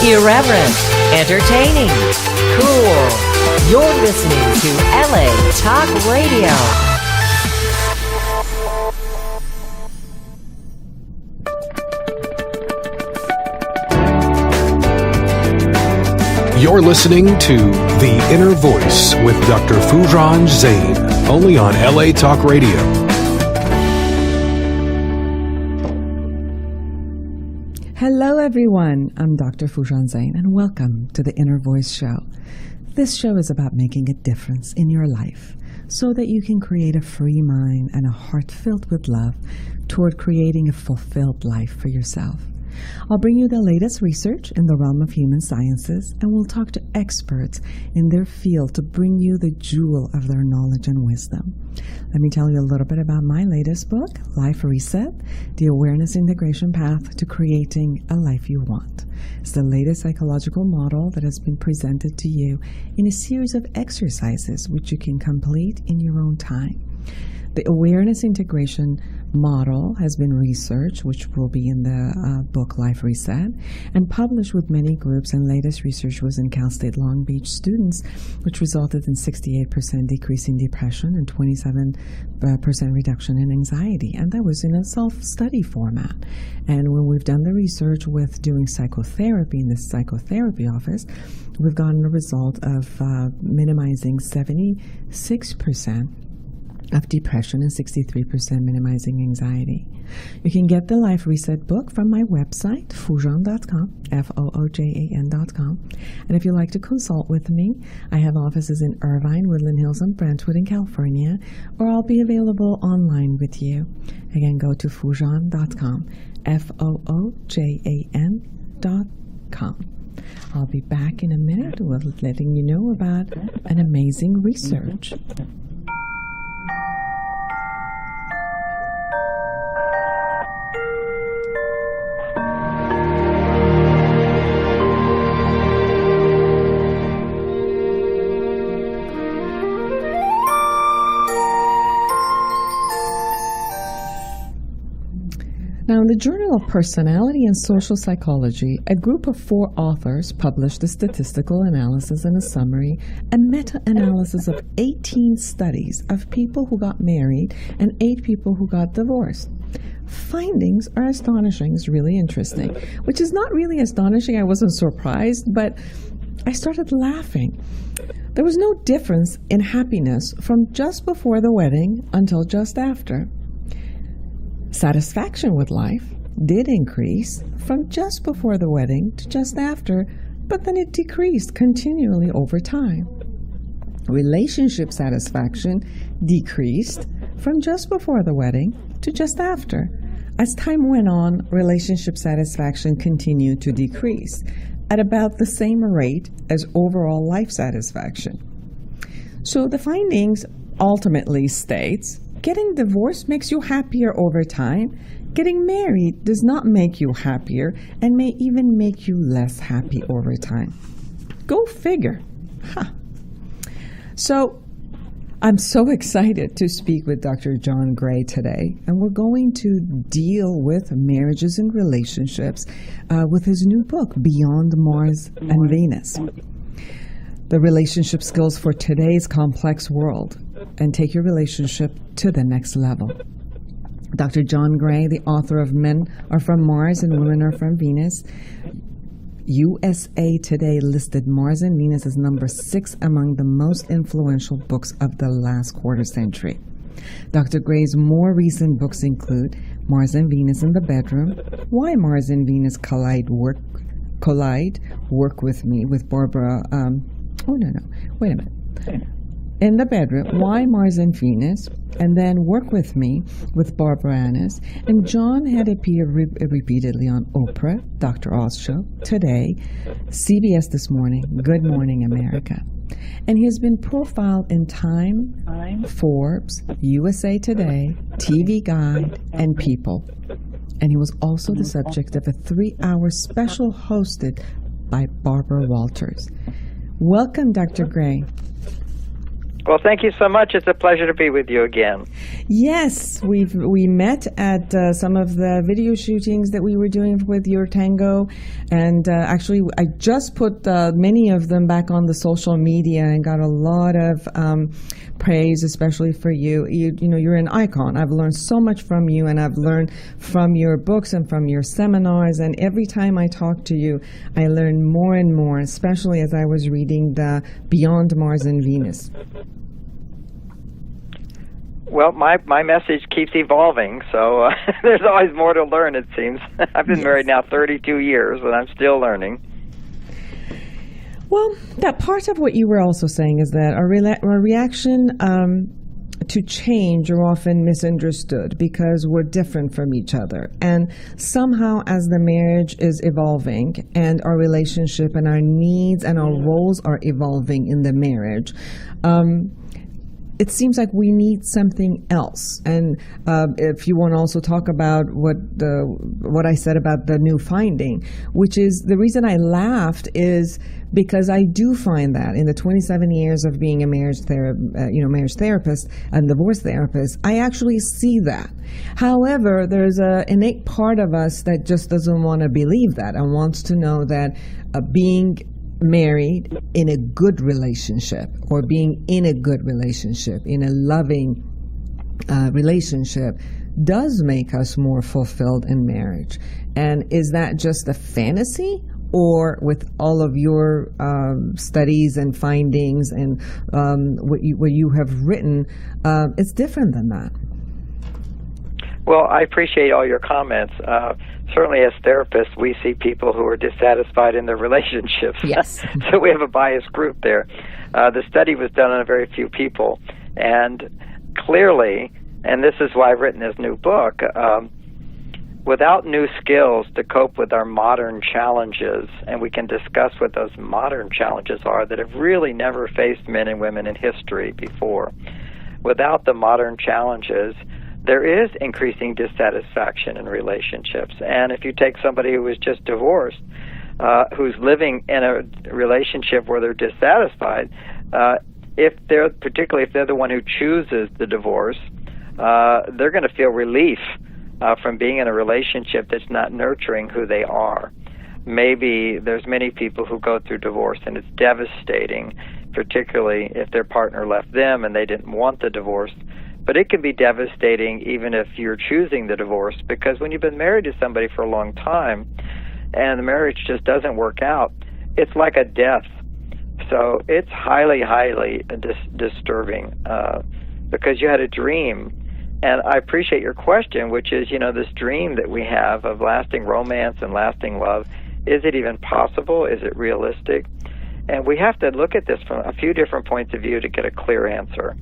Irreverent, entertaining, cool. You're listening to LA Talk Radio. You're listening to The Inner Voice with Dr. Foojan Zeine, only on LA Talk Radio. Hello everyone, I'm Dr. Foojan Zeine and welcome to the Inner Voice Show. This show is about making a difference in your life so that you can create a free mind and a heart filled with love toward creating a fulfilled life for yourself. I'll bring you the latest research in the realm of human sciences, and we'll talk to experts in their field to bring you the jewel of their knowledge and wisdom. Let me tell you a little bit about my latest book, Life Reset, The Awareness Integration Path to Creating a Life You Want. It's the latest psychological model that has been presented to you in a series of exercises which you can complete in your own time. The awareness integration model has been researched, which will be in the book Life Reset, and published with many groups, and latest research was in Cal State Long Beach students, which resulted in 68% decrease in depression and 27% reduction in anxiety. And that was in a self-study format. And when we've done the research with doing psychotherapy in the psychotherapy office, we've gotten a result of minimizing 76% of depression and 63% minimizing anxiety. You can get the Life Reset book from my website, Foojan.com, Foojan.com. And if you'd like to consult with me, I have offices in Irvine, Woodland Hills, and Brentwood in California, or I'll be available online with you. Again, go to Foojan.com, Foojan.com. I'll be back in a minute with letting you know about an amazing research. Now, in the Journal of Personality and Social Psychology, a group of 4 authors published a statistical analysis and a summary, a meta-analysis of 18 studies of people who got married and 8 people who got divorced. Findings are astonishing. It's really interesting, which is not really astonishing. I wasn't surprised, but I started laughing. There was no difference in happiness from just before the wedding until just after. Satisfaction with life did increase from just before the wedding to just after, but then it decreased continually over time. Relationship satisfaction decreased from just before the wedding to just after. As time went on, relationship satisfaction continued to decrease at about the same rate as overall life satisfaction. So the findings ultimately states, getting divorced makes you happier over time. Getting married does not make you happier and may even make you less happy over time. Go figure. So I'm so excited to speak with Dr. John Gray today, and we're going to deal with marriages and relationships with his new book, Beyond Mars and Venus. The relationship skills for today's complex world, and take your relationship to the next level. Dr. John Gray, the author of Men Are From Mars and Women Are From Venus. USA Today listed Mars and Venus as number 6 among the most influential books of the last quarter century. Dr. Gray's more recent books include Mars and Venus in the Bedroom, Why Mars and Venus Collide, Work With Me with Barbara, In the Bedroom, Why Mars and Venus, and then Work With Me with Barbara Annis. And John had appeared repeatedly on Oprah, Dr. Oz Show, Today, CBS This Morning, Good Morning America. And he has been profiled in Time, Forbes, USA Today, TV Guide, and People. And he was also the subject of a 3-hour special hosted by Barbara Walters. Welcome, Dr. Gray. Well, thank you so much. It's a pleasure to be with you again. Yes, we met at some of the video shootings that we were doing with your tango, and actually I just put many of them back on the social media and got a lot of praise, especially for you. You know, you're an icon. I've learned so much from you, and I've learned from your books and from your seminars, and every time I talk to you, I learn more and more, especially as I was reading the Beyond Mars and Venus. Well, my message keeps evolving, so there's always more to learn, it seems. I've been married now 32 years, and I'm still learning. Well, that part of what you were also saying is that our reaction to change are often misunderstood because we're different from each other. And somehow as the marriage is evolving and our relationship and our needs and our roles are evolving in the marriage, it seems like we need something else. And if you want to also talk about what I said about the new finding, which is the reason I laughed is because I do find that in the 27 years of being a marriage therapist and divorce therapist, I actually see that. However, there's an innate part of us that just doesn't want to believe that and wants to know that being married in a good relationship or being in a good relationship, in a loving relationship, does make us more fulfilled in marriage. And is that just a fantasy? Or with all of your studies and findings and what you have written, it's different than that? Well, I appreciate all your comments. Certainly as therapists, we see people who are dissatisfied in their relationships. Yes. So we have a biased group there. The study was done on a very few people. And clearly, and this is why I've written this new book, without new skills to cope with our modern challenges, and we can discuss what those modern challenges are that have really never faced men and women in history before. Without the modern challenges, there is increasing dissatisfaction in relationships. And if you take somebody who was just divorced, who's living in a relationship where they're dissatisfied, particularly if they're the one who chooses the divorce, they're going to feel relief from being in a relationship that's not nurturing who they are. Maybe there's many people who go through divorce and it's devastating, particularly if their partner left them and they didn't want the divorce. But it can be devastating even if you're choosing the divorce, because when you've been married to somebody for a long time and the marriage just doesn't work out, it's like a death. So it's highly, highly disturbing because you had a dream. And I appreciate your question, which is, this dream that we have of lasting romance and lasting love, is it even possible? Is it realistic? And we have to look at this from a few different points of view to get a clear answer.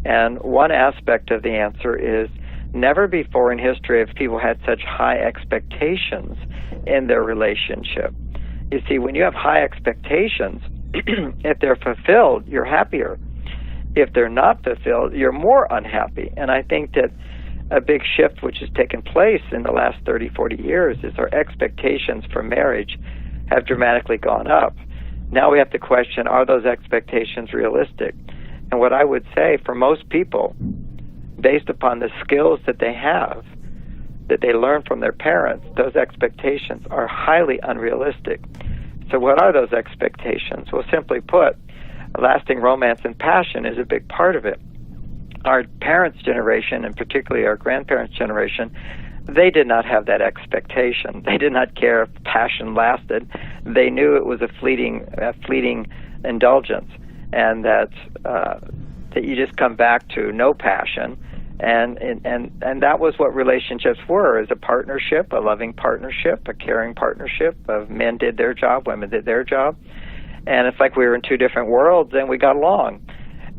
And one aspect of the answer is never before in history have people had such high expectations in their relationship. You see, when you have high expectations, if they're fulfilled, you're happier. If they're not fulfilled, you're more unhappy. And I think that a big shift which has taken place in the last 30, 40 years is our expectations for marriage have dramatically gone up. Now we have to question, are those expectations realistic? And what I would say for most people, based upon the skills that they have, that they learn from their parents, those expectations are highly unrealistic. So what are those expectations? Well, simply put, lasting romance and passion is a big part of it. Our parents' generation, and particularly our grandparents' generation, they did not have that expectation. They did not care if passion lasted. They knew it was a fleeting indulgence, and that you just come back to no passion, and that was what relationships were: as a partnership, a loving partnership, a caring partnership of men did their job, women did their job, and it's like we were in two different worlds, and we got along.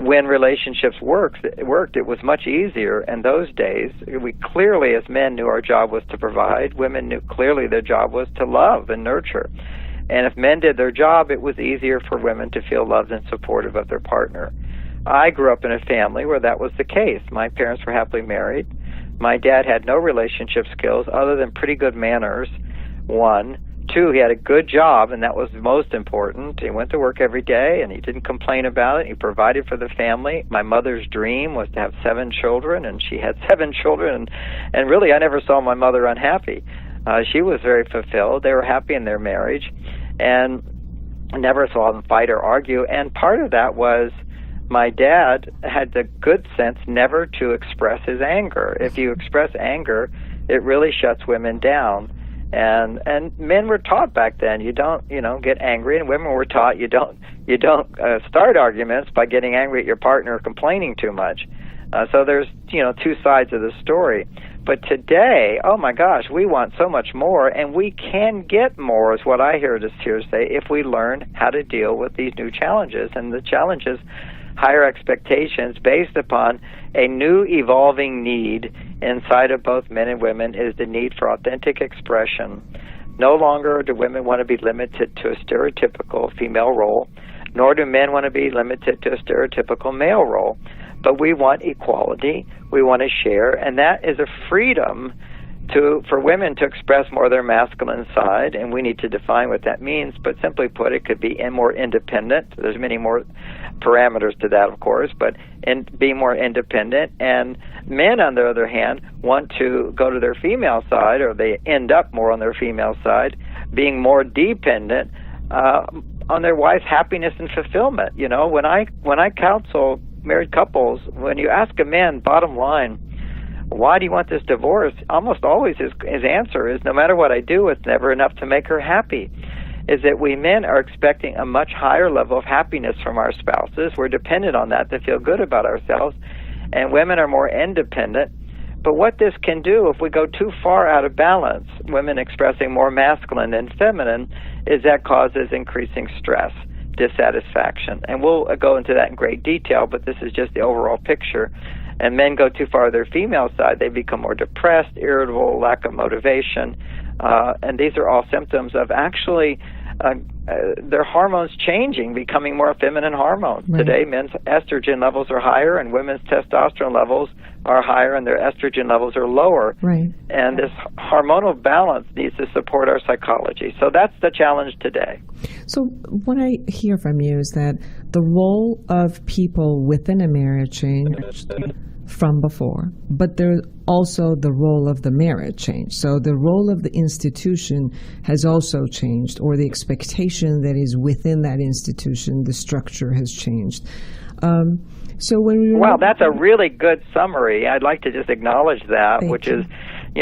When relationships worked, it was much easier in those days. We clearly, as men, knew our job was to provide. Women knew clearly their job was to love and nurture. And if men did their job, it was easier for women to feel loved and supportive of their partner. I grew up in a family where that was the case. My parents were happily married. My dad had no relationship skills other than pretty good manners, one. 2, he had a good job, and that was most important. He went to work every day, and he didn't complain about it. He provided for the family. My mother's dream was to have 7 children, and she had 7 children, and really I never saw my mother unhappy. She was very fulfilled. They were happy in their marriage, and I never saw them fight or argue. And part of that was my dad had the good sense never to express his anger. If you express anger, it really shuts women down. And men were taught back then, you don't get angry, and women were taught you don't start arguments by getting angry at your partner or complaining too much. So there's 2 sides of the story. But today, oh my gosh, we want so much more, and we can get more, is what I hear say, if we learn how to deal with these new challenges. And the challenges, higher expectations based upon a new evolving need inside of both men and women, is the need for authentic expression. No longer do women want to be limited to a stereotypical female role, nor do men want to be limited to a stereotypical male role. But we want equality, we want to share, and that is a freedom for women to express more of their masculine side, and we need to define what that means. But simply put, it could be more independent. There's many more parameters to that, of course, but be more independent. And men, on the other hand, want to go to their female side, or they end up more on their female side, being more dependent on their wife's happiness and fulfillment. When I counsel married couples, when you ask a man, bottom line, why do you want this divorce? Almost always his answer is, no matter what I do, it's never enough to make her happy. Is that we men are expecting a much higher level of happiness from our spouses. We're dependent on that to feel good about ourselves. And women are more independent. But what this can do, if we go too far out of balance, women expressing more masculine than feminine, is that causes increasing stress, dissatisfaction. And we'll go into that in great detail, but this is just the overall picture. And men go too far to their female side, they become more depressed, irritable, lack of motivation, and these are all symptoms of actually their hormones changing, becoming more feminine hormones. Right. Today, men's estrogen levels are higher, and women's testosterone levels are higher, and their estrogen levels are lower. Right. And this hormonal balance needs to support our psychology. So that's the challenge today. So what I hear from you is that the role of people within a marriage changed from before, but there's also the role of the marriage changed. So the role of the institution has also changed, or the expectation that is within that institution, the structure has changed. So when we Well, that's a really good summary. I'd like to just acknowledge that, which is,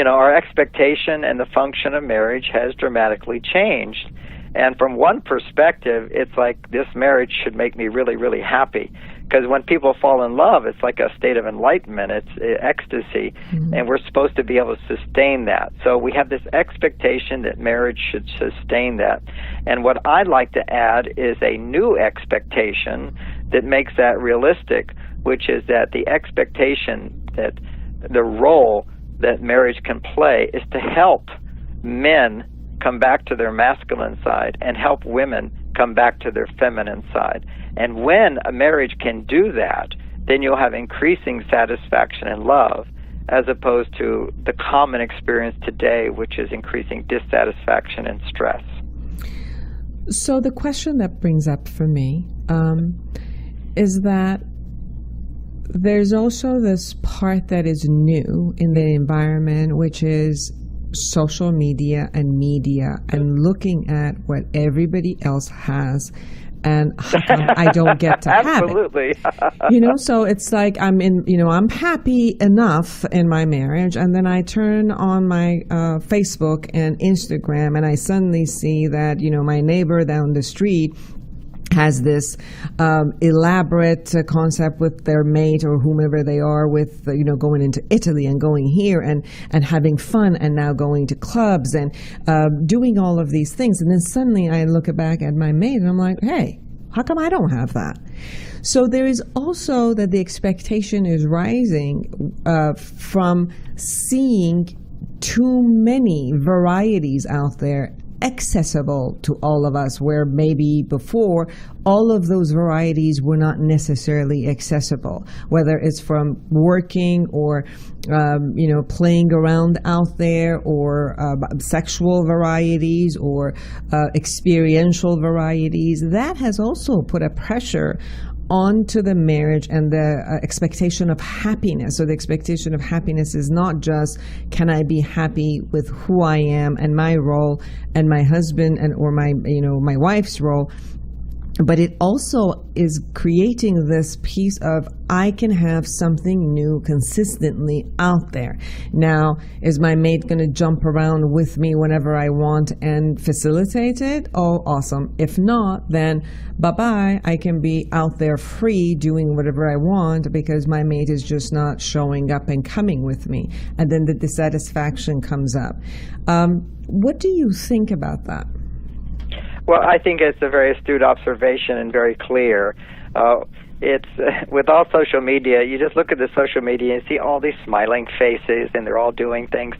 our expectation and the function of marriage has dramatically changed. And from one perspective, it's like this marriage should make me really, really happy. Because when people fall in love, it's like a state of enlightenment. It's ecstasy. Mm-hmm. And we're supposed to be able to sustain that. So we have this expectation that marriage should sustain that. And what I'd like to add is a new expectation that makes that realistic, which is that the expectation that the role that marriage can play is to help men come back to their masculine side and help women come back to their feminine side. And when a marriage can do that, then you'll have increasing satisfaction and love, as opposed to the common experience today, which is increasing dissatisfaction and stress. So the question that brings up for me is that there's also this part that is new in the environment, which is social media and looking at what everybody else has, and how come I don't get to have it. Absolutely. So it's like I'm happy enough in my marriage, and then I turn on my Facebook and Instagram, and I suddenly see that my neighbor down the street has this elaborate concept with their mate or whomever they are, with going into Italy and going here and having fun, and now going to clubs and doing all of these things. And then suddenly I look back at my mate and I'm like, hey, how come I don't have that? So there is also that the expectation is rising from seeing too many varieties out there accessible to all of us, where maybe before all of those varieties were not necessarily accessible, whether it's from working or playing around out there, or sexual varieties, or experiential varieties. That has also put a pressure onto the marriage and the expectation of happiness. So the expectation of happiness is not just, can I be happy with who I am and my role and my husband or my wife's role, but it also is creating this piece of, I can have something new consistently out there. Now, is my mate going to jump around with me whenever I want and facilitate it? Oh, awesome. If not, then bye-bye. I can be out there free doing whatever I want because my mate is just not showing up and coming with me. And then the dissatisfaction comes up. What do you think about that? Well, I think it's a very astute observation and very clear. It's with all social media, you just look at the social media and see all these smiling faces, and they're all doing things,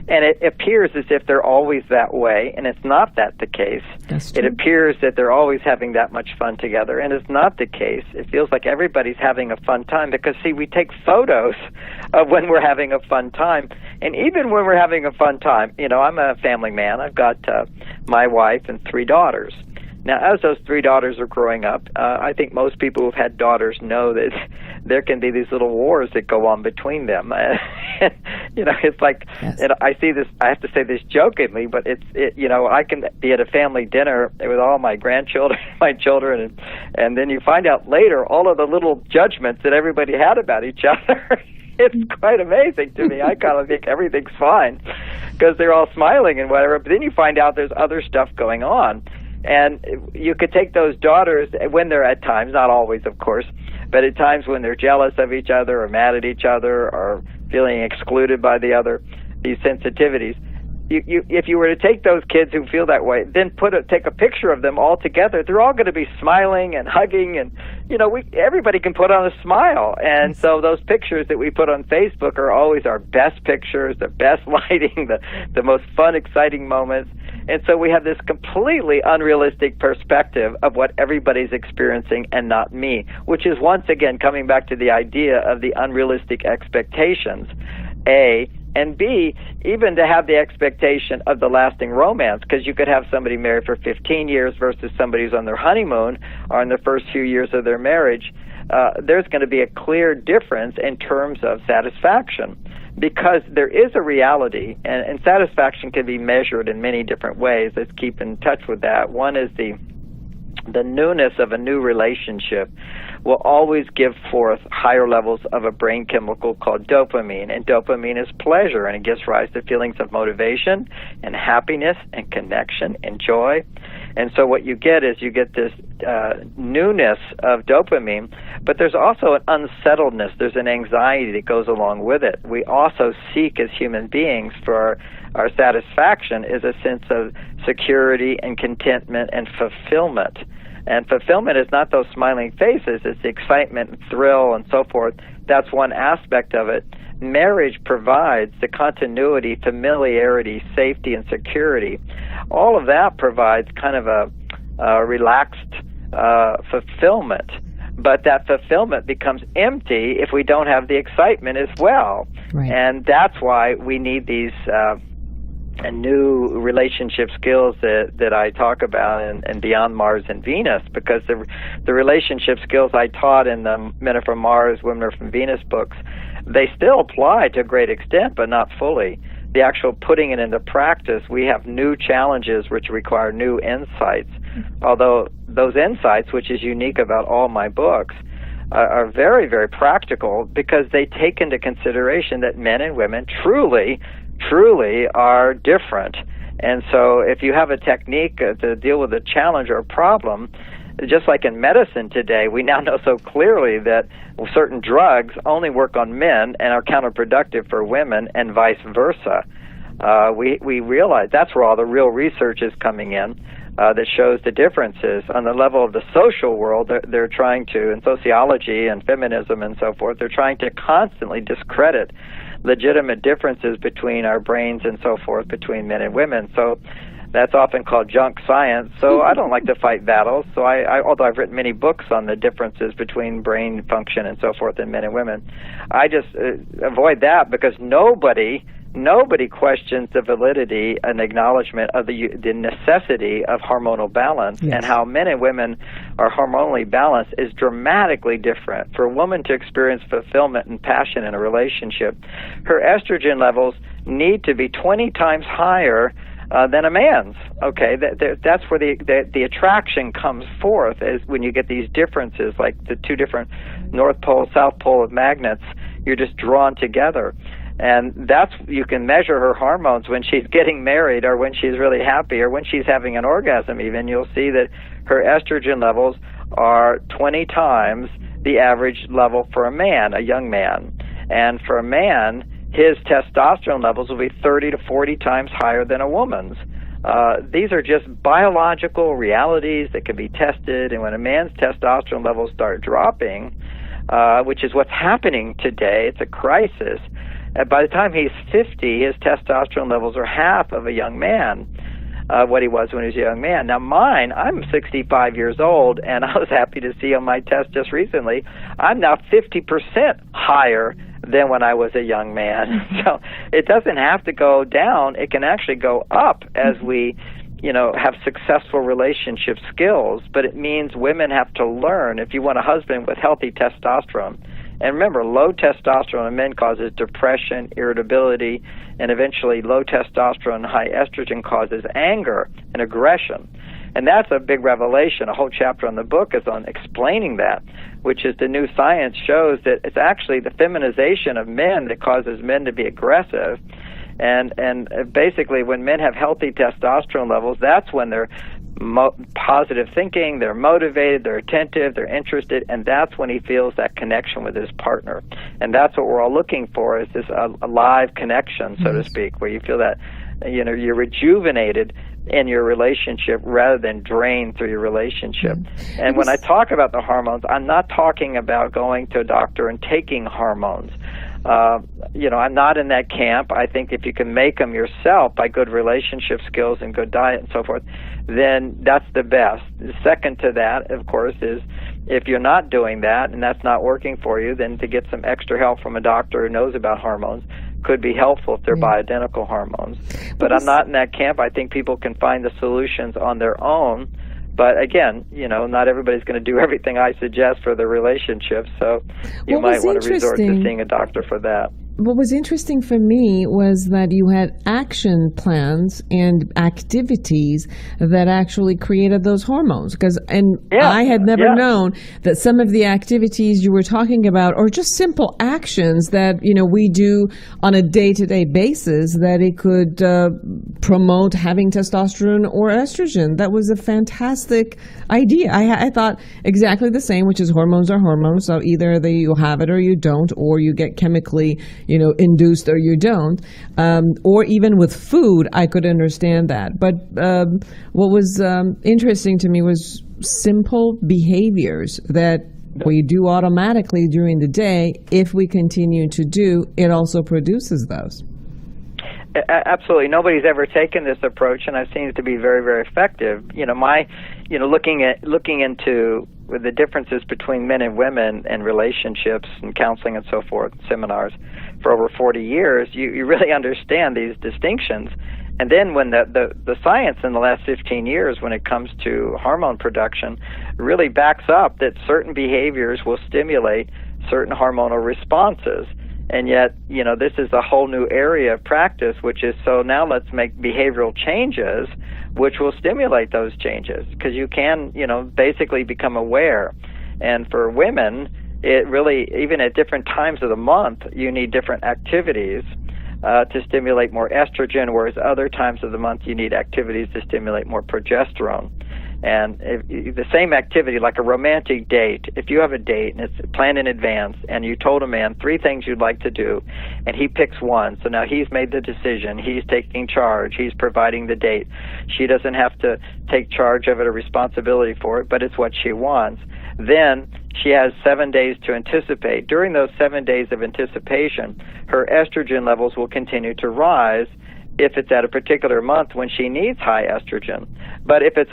and it appears as if they're always that way, and it's not that the case. That's true. It appears that they're always having that much fun together, and it's not the case. It feels like everybody's having a fun time because, see, we take photos of when we're having a fun time, and even when we're having a fun time, I'm a family man. I've got my wife and 3 daughters. Now, as those 3 daughters are growing up, I think most people who've had daughters know that there can be these little wars that go on between them. It's like, yes. And I see this, I have to say this jokingly, but I can be at a family dinner with all my grandchildren, my children, and then you find out later all of the little judgments that everybody had about each other. It's quite amazing to me. I kind of think everything's fine because they're all smiling and whatever, but then you find out there's other stuff going on. And you could take those daughters when they're at times, not always, of course, but at times when they're jealous of each other or mad at each other or feeling excluded by the other, these sensitivities. If you were to take those kids who feel that way, then take a picture of them all together, they're all going to be smiling and hugging, and everybody can put on a smile. And so those pictures that we put on Facebook are always our best pictures, the best lighting, the most fun, exciting moments. And so we have this completely unrealistic perspective of what everybody's experiencing and not me, which is once again coming back to the idea of the unrealistic expectations, A, and B, even to have the expectation of the lasting romance, because you could have somebody married for 15 years versus somebody who's on their honeymoon or in the first few years of their marriage. There's going to be a clear difference in terms of satisfaction, because there is a reality, and satisfaction can be measured in many different ways. Let's keep in touch with that. One is the newness of a new relationship will always give forth higher levels of a brain chemical called dopamine, and dopamine is pleasure, and it gives rise to feelings of motivation and happiness and connection and joy. And so what you get is this newness of dopamine, but there's also an unsettledness. There's an anxiety that goes along with it. We also seek as human beings for our satisfaction is a sense of security and contentment and fulfillment. And fulfillment is not those smiling faces, it's the excitement and thrill and so forth. That's one aspect of it. Marriage provides the continuity, familiarity, safety, and security. All of that provides kind of a relaxed fulfillment. But that fulfillment becomes empty if we don't have the excitement as well. Right. And that's why we need these new relationship skills that I talk about and Beyond Mars and Venus, because the relationship skills I taught in the Men Are From Mars, Women Are From Venus books, they still apply to a great extent, but not fully. The actual putting it into practice, we have new challenges which require new insights, although those insights, which is unique about all my books, are very, very practical because they take into consideration that men and women truly are different. And so if you have a technique to deal with a challenge or a problem, just like in medicine today, we now know so clearly that certain drugs only work on men and are counterproductive for women, and vice versa. We realize that's where all the real research is coming in that shows the differences. On the level of the social world, they're trying to, in sociology and feminism and so forth, they're trying to constantly discredit legitimate differences between our brains and so forth between men and women. So That's often called junk science. So I don't like to fight battles. So although I've written many books on the differences between brain function and so forth in men and women, I just avoid that because nobody questions the validity and acknowledgement of the necessity of hormonal balance. Yes. And how men and women are hormonally balanced is dramatically different. For a woman to experience fulfillment and passion in a relationship, her estrogen levels need to be 20 times higher than a man's. Okay, that's where the attraction comes forth, is when you get these differences, like the two different North Pole, South Pole of magnets. You're just drawn together. And you can measure her hormones when she's getting married or when she's really happy or when she's having an orgasm even. You'll see that her estrogen levels are 20 times the average level for a man, a young man. And for a man, his testosterone levels will be 30 to 40 times higher than a woman's. These are just biological realities that can be tested. And when a man's testosterone levels start dropping, which is what's happening today, it's a crisis. By the time he's 50, his testosterone levels are half of a young man, what he was when he was a young man. Now mine, I'm 65 years old, and I was happy to see on my test just recently, I'm now 50% higher than when I was a young man. So it doesn't have to go down. It can actually go up as we have successful relationship skills. But it means women have to learn, if you want a husband with healthy testosterone. And remember, low testosterone in men causes depression, irritability, and eventually low testosterone, high estrogen causes anger and aggression. And that's a big revelation. A whole chapter on the book is on explaining that, which is the new science shows that it's actually the feminization of men that causes men to be aggressive. And basically, when men have healthy testosterone levels, that's when they're positive thinking, they're motivated, they're attentive, they're interested, and that's when he feels that connection with his partner. And that's what we're all looking for, is this alive connection, so to speak, where you feel that you're rejuvenated in your relationship rather than drained through your relationship. And when I talk about the hormones, I'm not talking about going to a doctor and taking hormones. I'm not in that camp. I think if you can make them yourself by good relationship skills and good diet and so forth, then that's the best. The second to that, of course, is if you're not doing that and that's not working for you, then to get some extra help from a doctor who knows about hormones could be helpful if they're bioidentical hormones. But I'm not in that camp. I think people can find the solutions on their own. But again, not everybody's going to do everything I suggest for the relationship, so you might want to resort to seeing a doctor for that. What was interesting for me was that you had action plans and activities that actually created those hormones. I had never known that some of the activities you were talking about are just simple actions that, we do on a day-to-day basis, that it could promote having testosterone or estrogen. That was a fantastic idea. I thought exactly the same, which is hormones are hormones. So either you have it or you don't, or you get chemically induced or you don't. Or even with food, I could understand that. But what was interesting to me was simple behaviors that we do automatically during the day. If we continue to do, it also produces those. Absolutely. Nobody's ever taken this approach, and I've seen it to be very, very effective. Looking into the differences between men and women and relationships and counseling and so forth, seminars for over 40 years, you really understand these distinctions. And then when the science in the last 15 years, when it comes to hormone production, really backs up that certain behaviors will stimulate certain hormonal responses. And yet, this is a whole new area of practice, which is, so now let's make behavioral changes which will stimulate those changes, because you can, basically become aware. And for women, it really, even at different times of the month, you need different activities to stimulate more estrogen, whereas other times of the month you need activities to stimulate more progesterone. And the same activity, like a romantic date, if you have a date and it's planned in advance and you told a man 3 things you'd like to do and he picks one, so now he's made the decision, he's taking charge, he's providing the date. She doesn't have to take charge of it or responsibility for it, but it's what she wants. Then she has 7 days to anticipate. During those 7 days of anticipation, her estrogen levels will continue to rise if it's at a particular month when she needs high estrogen. But if it's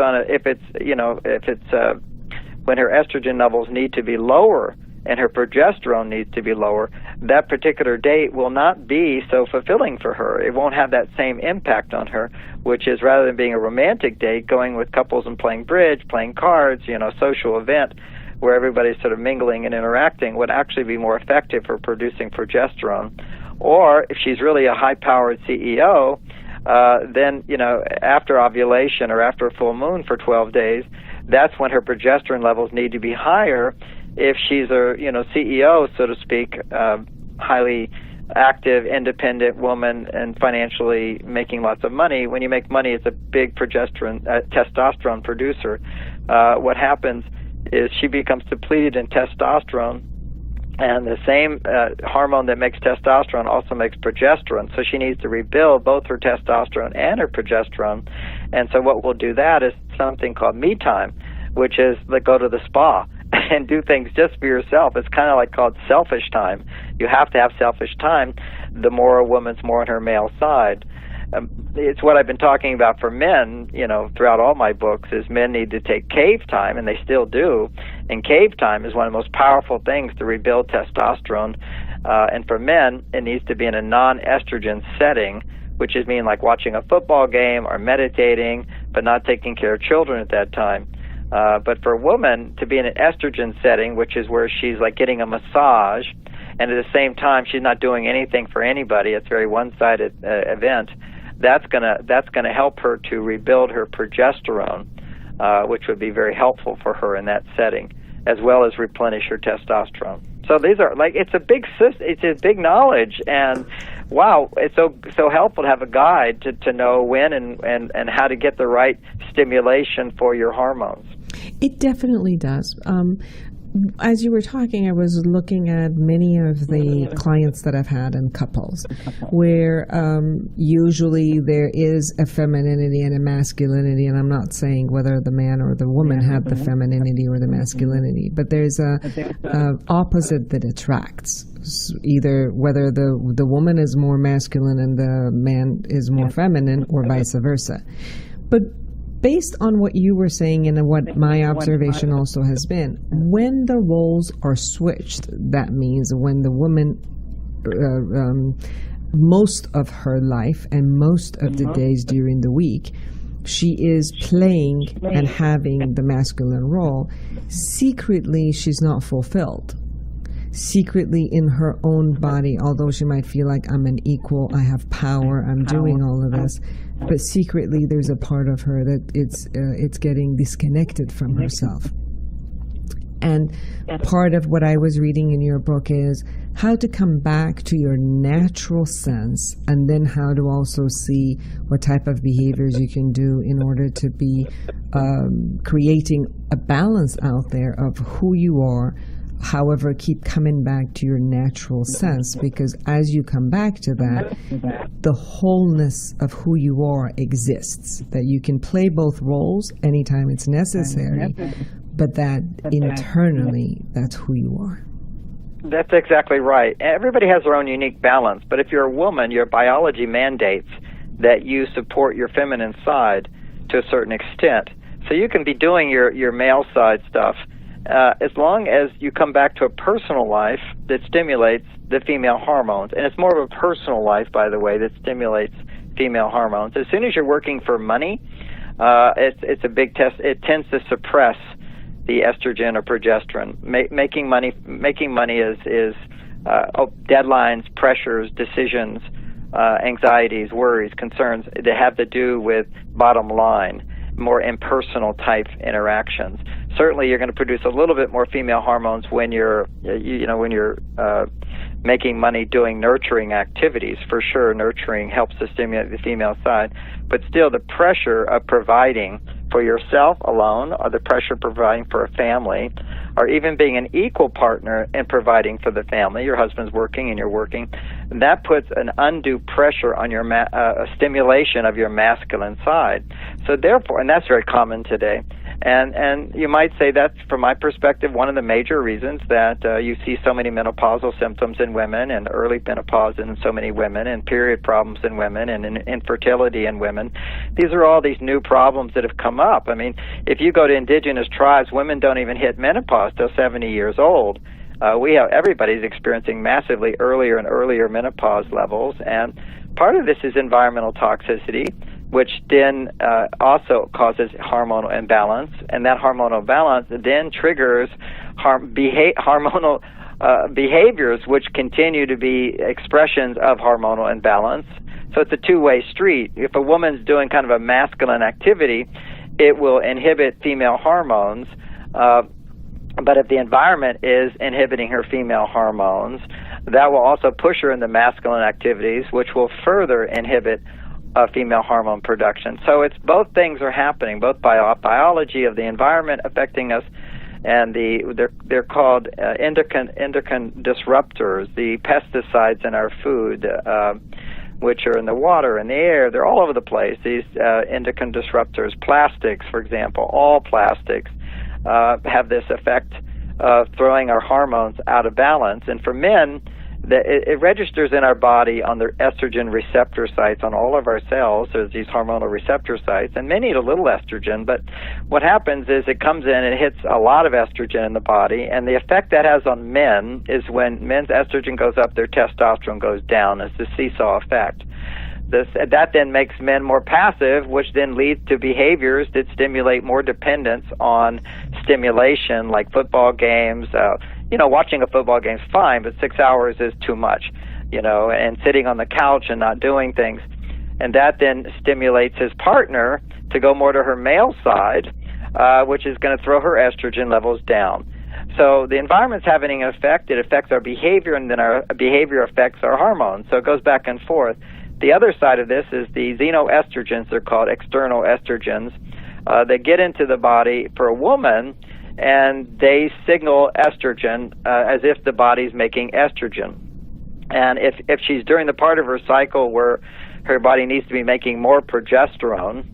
when her estrogen levels need to be lower and her progesterone needs to be lower, that particular date will not be so fulfilling for her. It won't have that same impact on her, which is, rather than being a romantic date, going with couples and playing bridge, playing cards, social event where everybody's sort of mingling and interacting, would actually be more effective for producing progesterone. Or if she's really a high-powered CEO, then, after ovulation or after a full moon for 12 days, that's when her progesterone levels need to be higher. If she's a CEO, so to speak, highly active, independent woman and financially making lots of money, when you make money, it's a big testosterone producer. What happens is she becomes depleted in testosterone, and the same hormone that makes testosterone also makes progesterone. So she needs to rebuild both her testosterone and her progesterone. And so what will do that is something called me time, which is go to the spa and do things just for yourself. It's kind of like called selfish time. You have to have selfish time. The more a woman's more on her male side. It's what I've been talking about for men, throughout all my books, is men need to take cave time, and they still do. And cave time is one of the most powerful things to rebuild testosterone. And for men, it needs to be in a non-estrogen setting, which is like watching a football game or meditating, but not taking care of children at that time. But for a woman to be in an estrogen setting, which is where she's getting a massage, and at the same time she's not doing anything for anybody, it's a very one-sided event, that's gonna help her to rebuild her progesterone, which would be very helpful for her in that setting, as well as replenish her testosterone. So these are it's a big knowledge, and wow, it's so helpful to have a guide to know when and how to get the right stimulation for your hormones. It definitely does. As you were talking, I was looking at many of the clients that I've had in couples, where usually there is a femininity and a masculinity, and I'm not saying whether the man or the woman have the femininity or the masculinity, but there's a opposite that attracts. Either whether the woman is more masculine and the man is more feminine, or vice versa. But based on what you were saying and what my observation also has been, when the roles are switched, that means when the woman, most of her life and most of the days during the week, she is playing and having the masculine role, secretly she's not fulfilled. Secretly in her own body, although she might feel like I'm an equal, I have power, I'm doing all of this, but secretly there's a part of her that it's getting disconnected from herself. And part of what I was reading in your book is how to come back to your natural sense, and then how to also see what type of behaviors you can do in order to be creating a balance out there of who you are. However, keep coming back to your natural sense, because as you come back to that, the wholeness of who you are exists. That you can play both roles anytime it's necessary, but that internally, that's who you are. That's exactly right. Everybody has their own unique balance, but if you're a woman, your biology mandates that you support your feminine side to a certain extent. So you can be doing your male side stuff, as long as you come back to a personal life that stimulates the female hormones. And it's more of a personal life, by the way, that stimulates female hormones. As soon as you're working for money, it's a big test. It tends to suppress the estrogen or progesterone. Making money is deadlines, pressures, decisions, anxieties, worries, concerns that have to do with bottom line, more impersonal type interactions. Certainly, you're going to produce a little bit more female hormones when you're making money doing nurturing activities. For sure, nurturing helps to stimulate the female side. But still, the pressure of providing for yourself alone, or the pressure of providing for a family, or even being an equal partner in providing for the family, your husband's working and you're working, that puts an undue pressure on your stimulation of your masculine side. So therefore, and that's very common today, And you might say that's, from my perspective, one of the major reasons that you see so many menopausal symptoms in women, and early menopause in so many women, and period problems in women, and infertility in women. These are all these new problems that have come up. I mean, if you go to indigenous tribes, women don't even hit menopause till 70 years old. Everybody's experiencing massively earlier and earlier menopause levels, and part of this is environmental toxicity, which then also causes hormonal imbalance, and that hormonal balance then triggers hormonal behaviors which continue to be expressions of hormonal imbalance. So it's a two-way street. If a woman's doing kind of a masculine activity, it will inhibit female hormones, but if the environment is inhibiting her female hormones, that will also push her into masculine activities, which will further inhibit female hormone production. So it's both things are happening, both biology of the environment affecting us, and they're called endocrine disruptors, the pesticides in our food, which are in the water and the air. They're all over the place, these endocrine disruptors. Plastics, for example, all plastics have this effect of throwing our hormones out of balance. And for men, it registers in our body on the estrogen receptor sites on all of our cells. There's these hormonal receptor sites, and many need a little estrogen, but what happens is it comes in and hits a lot of estrogen in the body, and the effect that has on men is when men's estrogen goes up, their testosterone goes down. It's the seesaw effect. That then makes men more passive, which then leads to behaviors that stimulate more dependence on stimulation, like football games. Watching a football game is fine, but 6 hours is too much, and sitting on the couch and not doing things. And that then stimulates his partner to go more to her male side, which is going to throw her estrogen levels down. So the environment's having an effect. It affects our behavior, and then our behavior affects our hormones. So it goes back and forth. The other side of this is the xenoestrogens. They're called external estrogens. They get into the body for a woman, and they signal estrogen as if the body's making estrogen. And if she's during the part of her cycle where her body needs to be making more progesterone,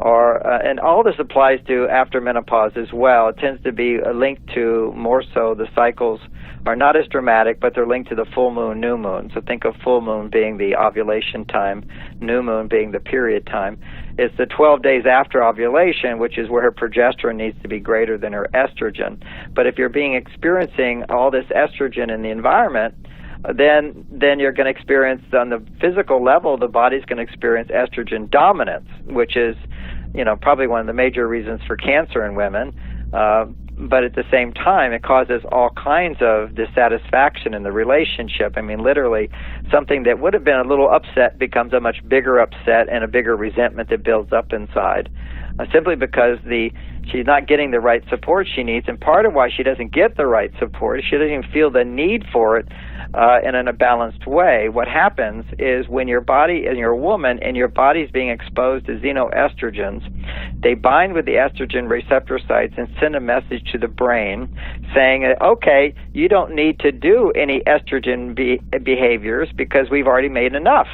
and all this applies to after menopause as well. It tends to be linked to more so the cycles are not as dramatic, but they're linked to the full moon, new moon. So think of full moon being the ovulation time, new moon being the period time. It's the 12 days after ovulation, which is where her progesterone needs to be greater than her estrogen. But if you're experiencing all this estrogen in the environment, then you're going to experience, on the physical level, the body's going to experience estrogen dominance, which is, probably one of the major reasons for cancer in women. But at the same time, it causes all kinds of dissatisfaction in the relationship. I mean, literally, something that would have been a little upset becomes a much bigger upset and a bigger resentment that builds up inside, simply because she's not getting the right support she needs. And part of why she doesn't get the right support is she doesn't even feel the need for it in a balanced way. What happens is when your body, and you're a woman, and your body's being exposed to xenoestrogens, they bind with the estrogen receptor sites and send a message to the brain saying, okay, you don't need to do any estrogen behaviors because we've already made enough.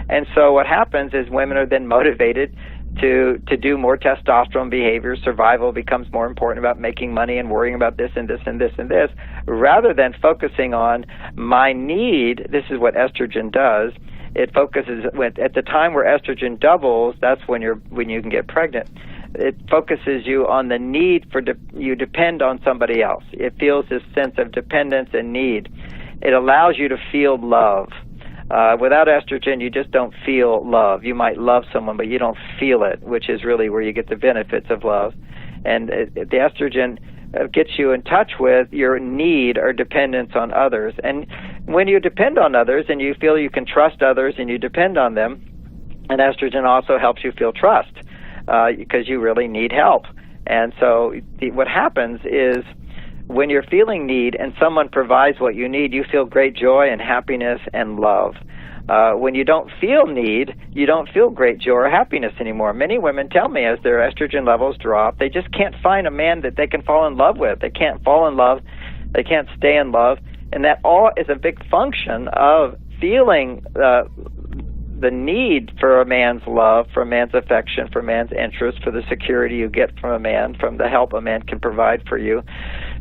And so what happens is women are then motivated to do more testosterone behavior. Survival becomes more important about making money and worrying about this and this and this and this, rather than focusing on my need. This is what estrogen does. It focuses at the time where estrogen doubles. That's when you can get pregnant. It focuses you on the need you depend on somebody else. It feels this sense of dependence and need. It allows you to feel love. Without estrogen, you just don't feel love. You might love someone, but you don't feel it, which is really where you get the benefits of love. And the estrogen gets you in touch with your need or dependence on others. And when you depend on others and you feel you can trust others and you depend on them, and estrogen also helps you feel trust because you really need help. And so what happens is, when you're feeling need and someone provides what you need, you feel great joy and happiness and love. When you don't feel need, you don't feel great joy or happiness anymore. Many women tell me as their estrogen levels drop, they just can't find a man that they can fall in love with. They can't fall in love. They can't stay in love. And that all is a big function of feeling the the need for a man's love, for a man's affection, for a man's interest, for the security you get from a man, from the help a man can provide for you.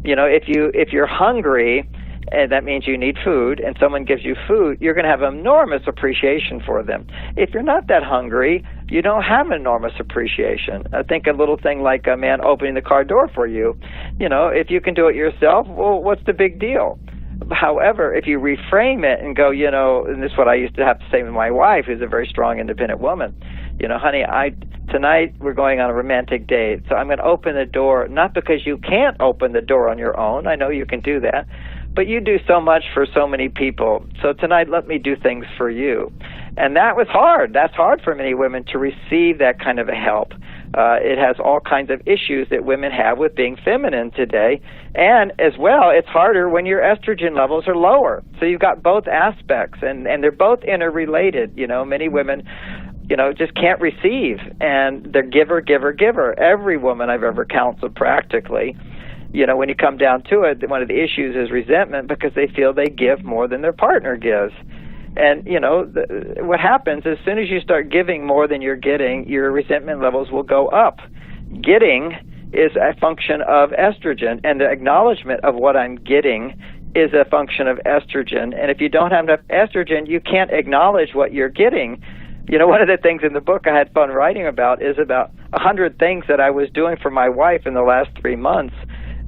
You know, if you're hungry, and that means you need food, and someone gives you food, you're going to have enormous appreciation for them. If you're not that hungry, you don't have enormous appreciation. I think a little thing like a man opening the car door for you, you know, if you can do it yourself, well, what's the big deal? However, if you reframe it and go, you know, and this is what I used to have to say with my wife, who's a very strong, independent woman, you know, honey, tonight we're going on a romantic date, so I'm going to open the door, not because you can't open the door on your own, I know you can do that, but you do so much for so many people, so tonight let me do things for you. And that was hard. That's hard for many women to receive that kind of a help. It has all kinds of issues that women have with being feminine today. And as well, it's harder when your estrogen levels are lower. So you've got both aspects, and they're both interrelated. You know, many women, you know, just can't receive, and they're giver, giver, giver. Every woman I've ever counseled practically, you know, when you come down to it, one of the issues is resentment because they feel they give more than their partner gives. And, you know, what happens as soon as you start giving more than you're getting, your resentment levels will go up. Getting is a function of estrogen, and the acknowledgement of what I'm getting is a function of estrogen. And if you don't have enough estrogen, you can't acknowledge what you're getting. You know, one of the things in the book I had fun writing about is about 100 things that I was doing for my wife in the last 3 months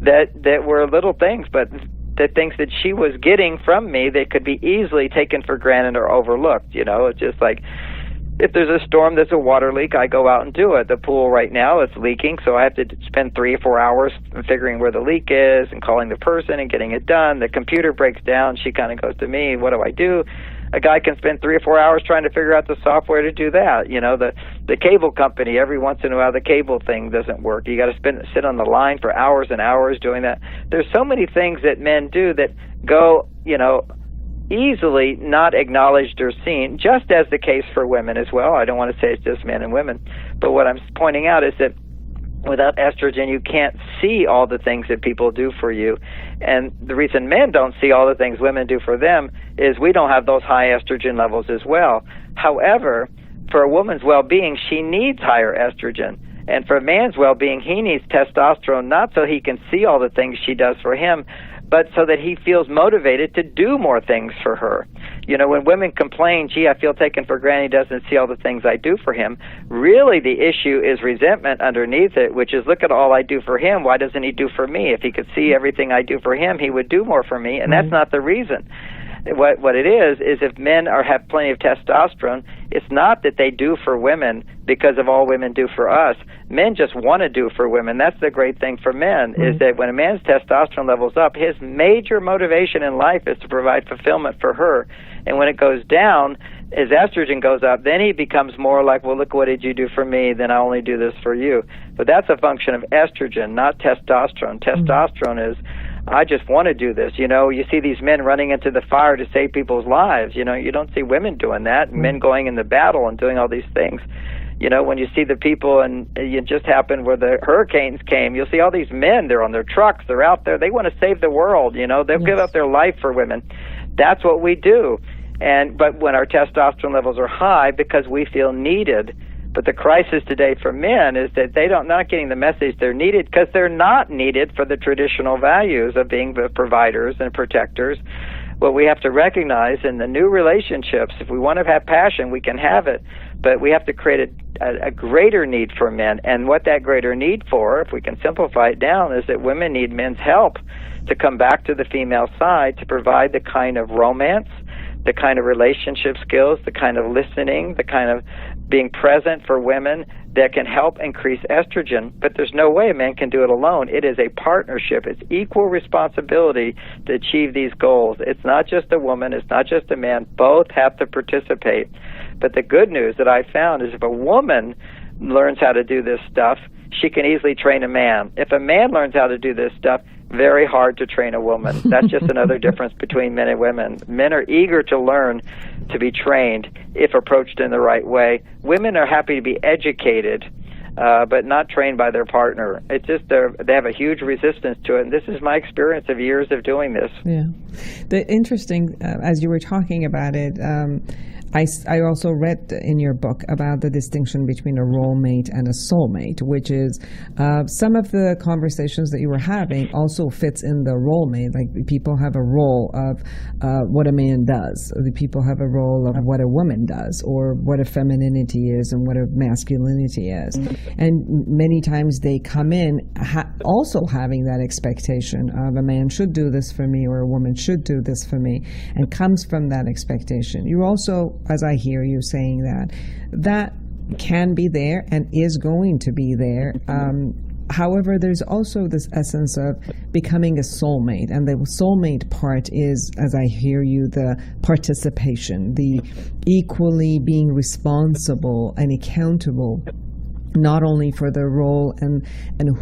that were little things, but the things that she was getting from me, they could be easily taken for granted or overlooked. You know, it's just like, if there's a storm, there's a water leak, I go out and do it. The pool right now is leaking, so I have to spend 3 or 4 hours figuring where the leak is and calling the person and getting it done. The computer breaks down, she kind of goes to me, what do I do? A guy can spend 3 or 4 hours trying to figure out the software to do that. You know, the cable company, every once in a while the cable thing doesn't work. You got to sit on the line for hours and hours doing that. There's so many things that men do that go, you know, easily not acknowledged or seen, just as the case for women as well. I don't want to say it's just men and women, but what I'm pointing out is that without estrogen, you can't see all the things that people do for you. And the reason men don't see all the things women do for them is we don't have those high estrogen levels as well. However, for a woman's well-being, she needs higher estrogen. And for a man's well-being, he needs testosterone, not so he can see all the things she does for him, but so that he feels motivated to do more things for her. You know, when women complain, gee, I feel taken for granted, he doesn't see all the things I do for him, really the issue is resentment underneath it, which is, look at all I do for him, why doesn't he do for me? If he could see everything I do for him, he would do more for me, and that's not the reason. What it is if men have plenty of testosterone, it's not that they do for women because of all women do for us. Men just want to do for women. That's the great thing for men, is that when a man's testosterone level's up, his major motivation in life is to provide fulfillment for her. And when it goes down, his estrogen goes up, then he becomes more like, well, look, what did you do for me? Then I only do this for you. But that's a function of estrogen, not testosterone. Testosterone is, I just want to do this. You know, you see these men running into the fire to save people's lives. You know, you don't see women doing that, men going in the battle and doing all these things. You know, when you see the people, and it just happened where the hurricanes came, you'll see all these men, they're on their trucks, they're out there, they want to save the world, you know, they'll give up their life for women. That's what we do. But when our testosterone levels are high, because we feel needed. But the crisis today for men is that they're not getting the message they're needed because they're not needed for the traditional values of being the providers and protectors. What we have to recognize in the new relationships, if we want to have passion, we can have it, but we have to create a greater need for men. And what that greater need for, if we can simplify it down, is that women need men's help to come back to the female side to provide the kind of romance, the kind of relationship skills, the kind of listening, the kind of being present for women that can help increase estrogen. But there's no way a man can do it alone. It is a partnership. It's equal responsibility to achieve these goals. It's not just a woman. It's not just a man. Both have to participate. But the good news that I found is if a woman learns how to do this stuff, she can easily train a man. If a man learns how to do this stuff, very hard to train a woman. That's just another difference between men and women. Men are eager to learn to be trained if approached in the right way. Women are happy to be educated, but not trained by their partner. It's just they have a huge resistance to it. And this is my experience of years of doing this. Yeah. The interesting, as you were talking about it, I also read in your book about the distinction between a role mate and a soulmate, which is some of the conversations that you were having also fits in the role mate. Like people have a role of what a man does. The people have a role of what a woman does, or what a femininity is and what a masculinity is. And many times they come in also having that expectation of a man should do this for me or a woman should do this for me, and comes from that expectation. You also, as I hear you saying that can be there and is going to be there. However, there's also this essence of becoming a soulmate, and the soulmate part is, as I hear you, the participation, the equally being responsible and accountable, not only for the role and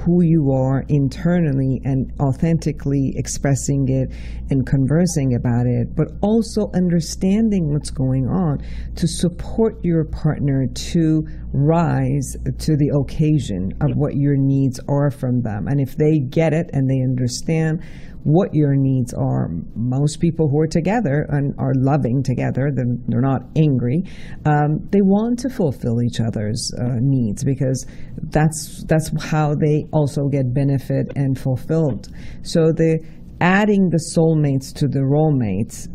who you are internally and authentically expressing it and conversing about it, but also understanding what's going on to support your partner to rise to the occasion of what your needs are from them. And if they get it and they understand what your needs are, most people who are together and are loving together, they're not angry, they want to fulfill each other's needs, because that's how they also get benefit and fulfilled. So adding the soulmates to the role mates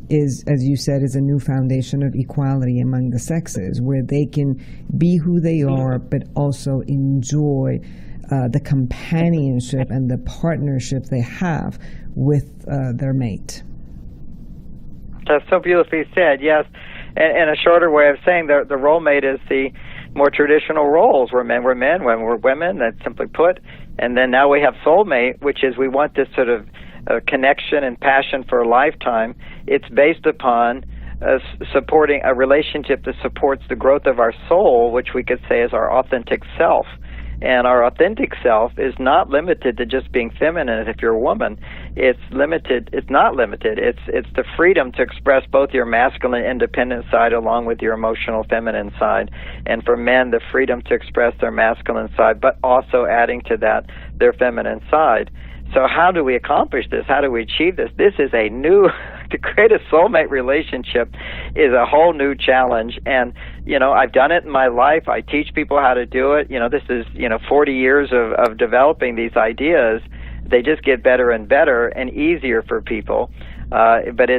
is, as you said, is a new foundation of equality among the sexes, where they can be who they are, but also enjoy the companionship and the partnership they have with their mate. That's so beautifully said, yes. And a shorter way of saying the role mate is the more traditional roles. Where men were men, women were women, that's simply put. And then now we have soulmate, which is we want this sort of connection and passion for a lifetime. It's based upon supporting a relationship that supports the growth of our soul, which we could say is our authentic self. And our authentic self is not limited to just being feminine if you're a woman. It's not limited. It's the freedom to express both your masculine independent side along with your emotional feminine side. And for men, the freedom to express their masculine side, but also adding to that their feminine side. So how do we accomplish this? How do we achieve this? This is a new, to create a soulmate relationship is a whole new challenge. And, I've done it in my life. I teach people how to do it. This is, 40 years of developing these ideas. They just get better and better and easier for people. But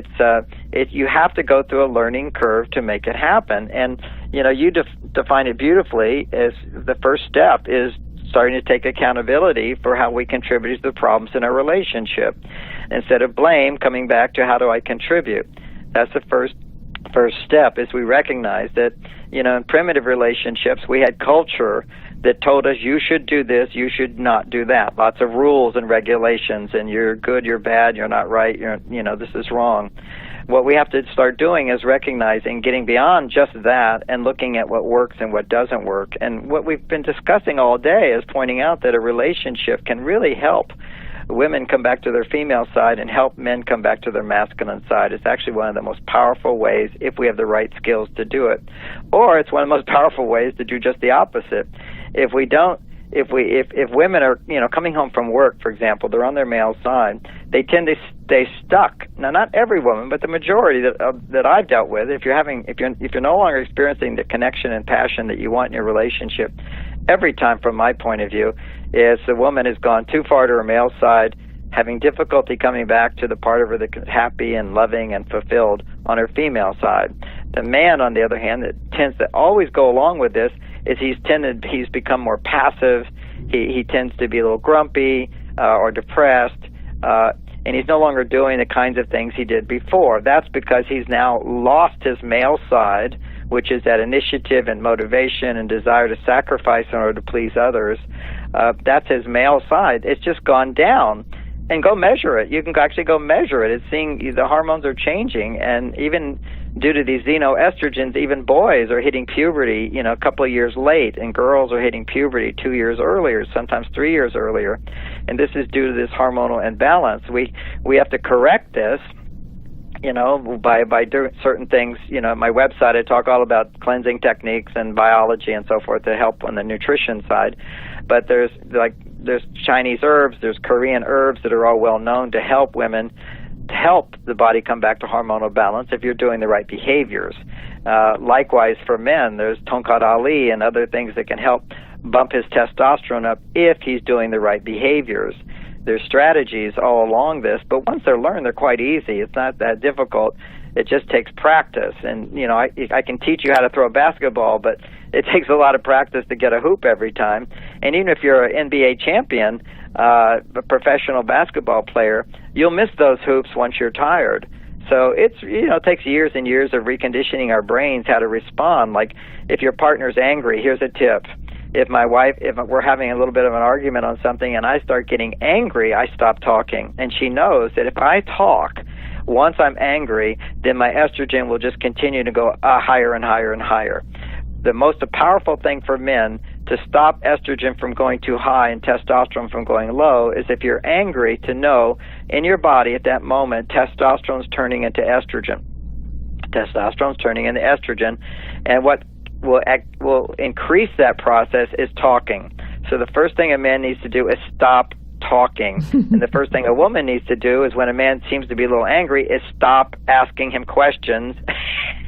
you have to go through a learning curve to make it happen. And, you define it beautifully as the first step is starting to take accountability for how we contribute to the problems in our relationship. Instead of blame, coming back to how do I contribute? That's the first step, is we recognize that, in primitive relationships, we had culture that told us you should do this, you should not do that. Lots of rules and regulations, and you're good, you're bad, you're not right, this is wrong. What we have to start doing is recognizing, getting beyond just that and looking at what works and what doesn't work. And what we've been discussing all day is pointing out that a relationship can really help women come back to their female side and help men come back to their masculine side. It's actually one of the most powerful ways if we have the right skills to do it. Or it's one of the most powerful ways to do just the opposite. If we don't, if women are, coming home from work, for example, they're on their male side, they tend to stay stuck. Now, not every woman, but the majority that I've dealt with, if you're no longer experiencing the connection and passion that you want in your relationship, every time, from my point of view, is the woman has gone too far to her male side, having difficulty coming back to the part of her that's happy and loving and fulfilled on her female side. The man, on the other hand, that tends to always go along with this is he's become more passive. He tends to be a little grumpy or depressed, and he's no longer doing the kinds of things he did before. That's because he's now lost his male side, which is that initiative and motivation and desire to sacrifice in order to please others. That's his male side. It's just gone down. And go measure it. You can actually go measure it. It's seeing the hormones are changing, and even due to these xenoestrogens, even boys are hitting puberty, a couple of years late, and girls are hitting puberty 2 years earlier, sometimes 3 years earlier. And this is due to this hormonal imbalance. We have to correct this, by doing certain things. My website, I talk all about cleansing techniques and biology and so forth to help on the nutrition side. But there's Chinese herbs, there's Korean herbs that are all well known to help women help the body come back to hormonal balance if you're doing the right behaviors. Likewise for men, there's Tonkat Ali and other things that can help bump his testosterone up if he's doing the right behaviors. There's strategies all along this, but once they're learned, they're quite easy. It's not that difficult. It just takes practice. And, you know, I can teach you how to throw a basketball, but it takes a lot of practice to get a hoop every time. And even if you're an NBA champion, a professional basketball player, you'll miss those hoops once you're tired. So it takes years and years of reconditioning our brains how to respond. Like if your partner's angry, here's a tip. If we're having a little bit of an argument on something and I start getting angry, I stop talking. And she knows that if I talk, once I'm angry, then my estrogen will just continue to go higher and higher and higher. The most powerful thing for men to stop estrogen from going too high and testosterone from going low is if you're angry, to know in your body at that moment, testosterone's turning into estrogen. Testosterone's turning into estrogen. And what will increase that process is talking. So the first thing a man needs to do is stop talking. And the first thing a woman needs to do is when a man seems to be a little angry is stop asking him questions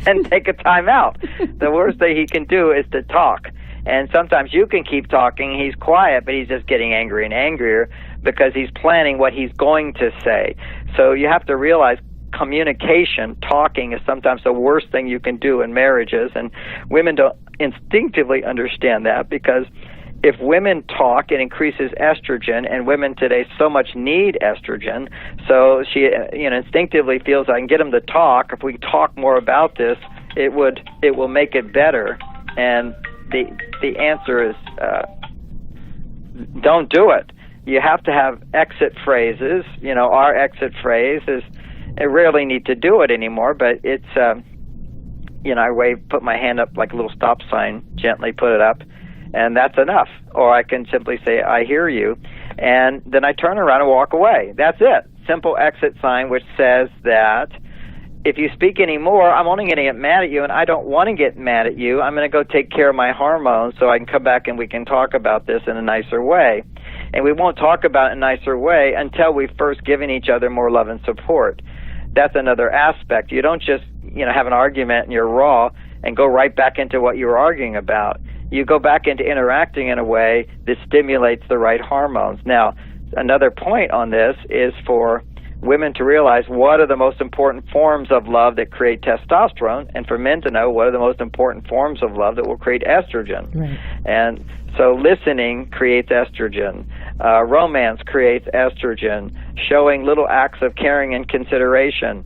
and take a time out. The worst thing he can do is to talk. And sometimes you can keep talking, he's quiet, but he's just getting angry and angrier because he's planning what he's going to say. So you have to realize communication, talking, is sometimes the worst thing you can do in marriages, and women don't instinctively understand that, because if women talk, it increases estrogen, and women today so much need estrogen. So she, instinctively feels I can get them to talk. If we talk more about this, it will make it better. And the answer is don't do it. You have to have exit phrases. Our exit phrase is, I rarely need to do it anymore, but it's, I put my hand up like a little stop sign, gently put it up, and that's enough. Or I can simply say, I hear you, and then I turn around and walk away. That's it. Simple exit sign, which says that if you speak anymore, I'm only going to get mad at you, and I don't want to get mad at you. I'm going to go take care of my hormones so I can come back and we can talk about this in a nicer way. And we won't talk about it in a nicer way until we've first given each other more love and support. That's another aspect. You don't just, have an argument and you're raw and go right back into what you were arguing about. You go back into interacting in a way that stimulates the right hormones. Now, another point on this is for women to realize what are the most important forms of love that create testosterone, and for men to know what are the most important forms of love that will create estrogen. Right. And so listening creates estrogen. Romance creates estrogen. Showing little acts of caring and consideration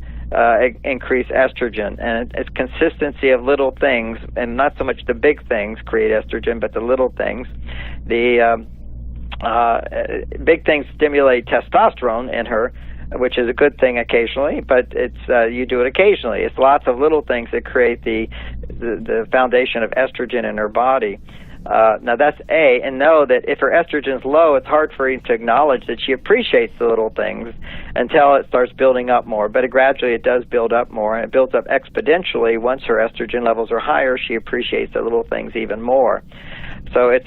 increase estrogen. And it's consistency of little things, and not so much the big things create estrogen, but the little things. The big things stimulate testosterone in her, which is a good thing occasionally, but it's you do it occasionally. It's lots of little things that create the foundation of estrogen in her body. Now that's A, and know that if her estrogen's low, it's hard for her to acknowledge that she appreciates the little things until it starts building up more. But gradually it does build up more, and it builds up exponentially. Once her estrogen levels are higher, she appreciates the little things even more. So it's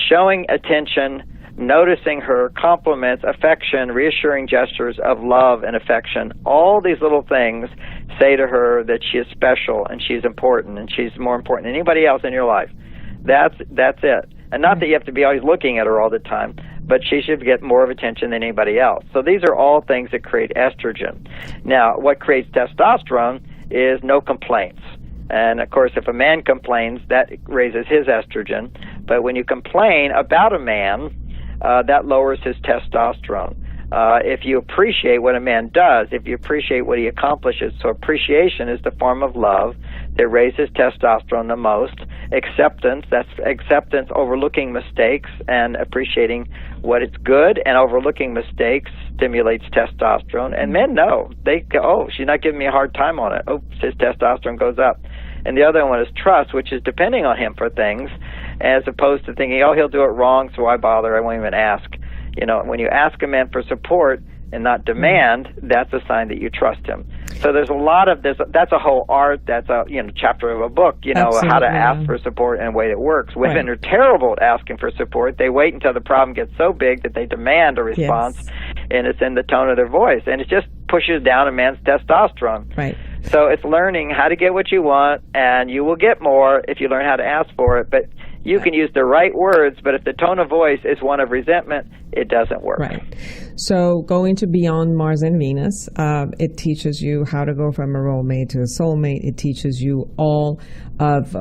showing attention, noticing her, compliments, affection, reassuring gestures of love and affection. All these little things say to her that she is special and she's important and she's more important than anybody else in your life. That's it. And not that you have to be always looking at her all the time, but she should get more of attention than anybody else. So these are all things that create estrogen. Now, what creates testosterone is no complaints. And, of course, if a man complains, that raises his estrogen. But when you complain about a man, that lowers his testosterone. If you appreciate what a man does, if you appreciate what he accomplishes, so appreciation is the form of love that raises testosterone the most. Acceptance, that's acceptance, overlooking mistakes and appreciating what is good, and overlooking mistakes stimulates testosterone. And men know. They go, oh, she's not giving me a hard time on it. Oh, his testosterone goes up. And the other one is trust, which is depending on him for things, as opposed to thinking, oh, he'll do it wrong, so why bother? I won't even ask. When you ask a man for support, and not demand, that's a sign that you trust him. So there's a lot of this. That's a whole art. That's a chapter of a book. Absolutely. How to ask for support in a way that works. Women are terrible at asking for support. They wait until the problem gets so big that they demand a response, and it's in the tone of their voice, and it just pushes down a man's testosterone. Right. So it's learning how to get what you want, and you will get more if you learn how to ask for it. But you can use the right words, but if the tone of voice is one of resentment, it doesn't work. Right. So going to Beyond Mars and Venus, it teaches you how to go from a role mate to a soulmate. It teaches you all of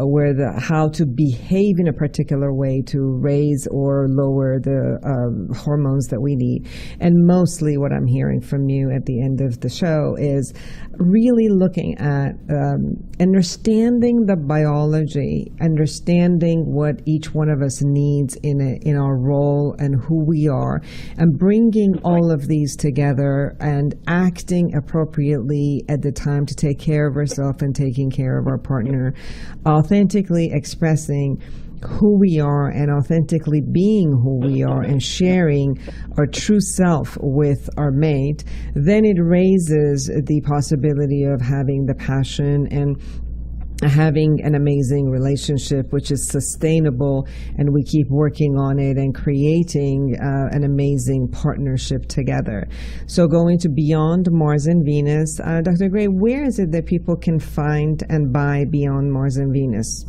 how to behave in a particular way to raise or lower the hormones that we need. And mostly what I'm hearing from you at the end of the show is really looking at understanding the biology, understanding what each one of us needs in our role and who we are, and bringing all of these together and acting appropriately at the time to take care of ourselves and taking care of our partner, authentically expressing who we are and authentically being who we are and sharing our true self with our mate, then it raises the possibility of having the passion and having an amazing relationship which is sustainable, and we keep working on it and creating an amazing partnership together. So going to Beyond Mars and Venus, Dr. Gray, where is it that people can find and buy Beyond Mars and Venus?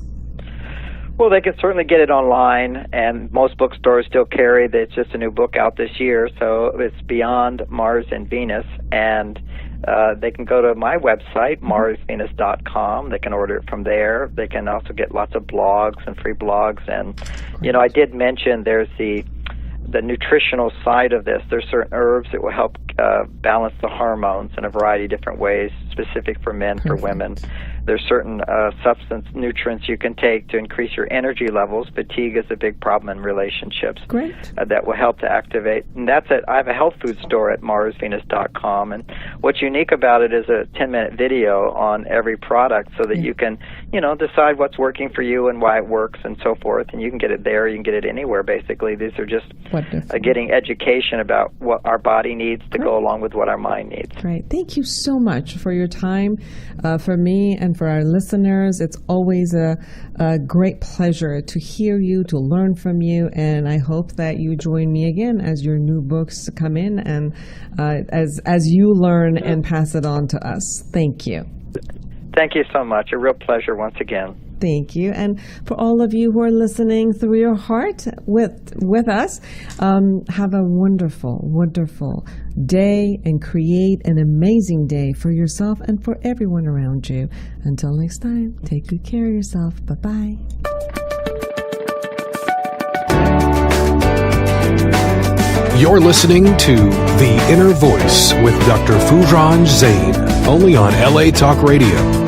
Well, they can certainly get it online, and most bookstores still carry it. It's just a new book out this year, so it's Beyond Mars and Venus, and they can go to my website, marsvenus.com. They can order it from there. They can also get lots of blogs and free blogs. And, I did mention there's the nutritional side of this. There's certain herbs that will help balance the hormones in a variety of different ways, specific for men, for women. There's certain substance nutrients you can take to increase your energy levels. Fatigue is a big problem in relationships. Great. That will help to activate. And that's it. I have a health food store at marsvenus.com. And what's unique about it is a 10-minute video on every product so that you can, decide what's working for you and why it works and so forth. And you can get it there. You can get it anywhere, basically. These are just getting education about what our body needs to go along with what our mind needs. Great. Thank you so much for your time. For me and for our listeners, it's always a great pleasure to hear you, to learn from you, and I hope that you join me again as your new books come in and as you learn and pass it on to us. Thank you. Thank you so much. A real pleasure once again. Thank you. And for all of you who are listening through your heart with us, have a wonderful, wonderful day and create an amazing day for yourself and for everyone around you. Until next time, take good care of yourself. Bye-bye. You're listening to The Inner Voice with Dr. Foojan Zeine, only on LA Talk Radio.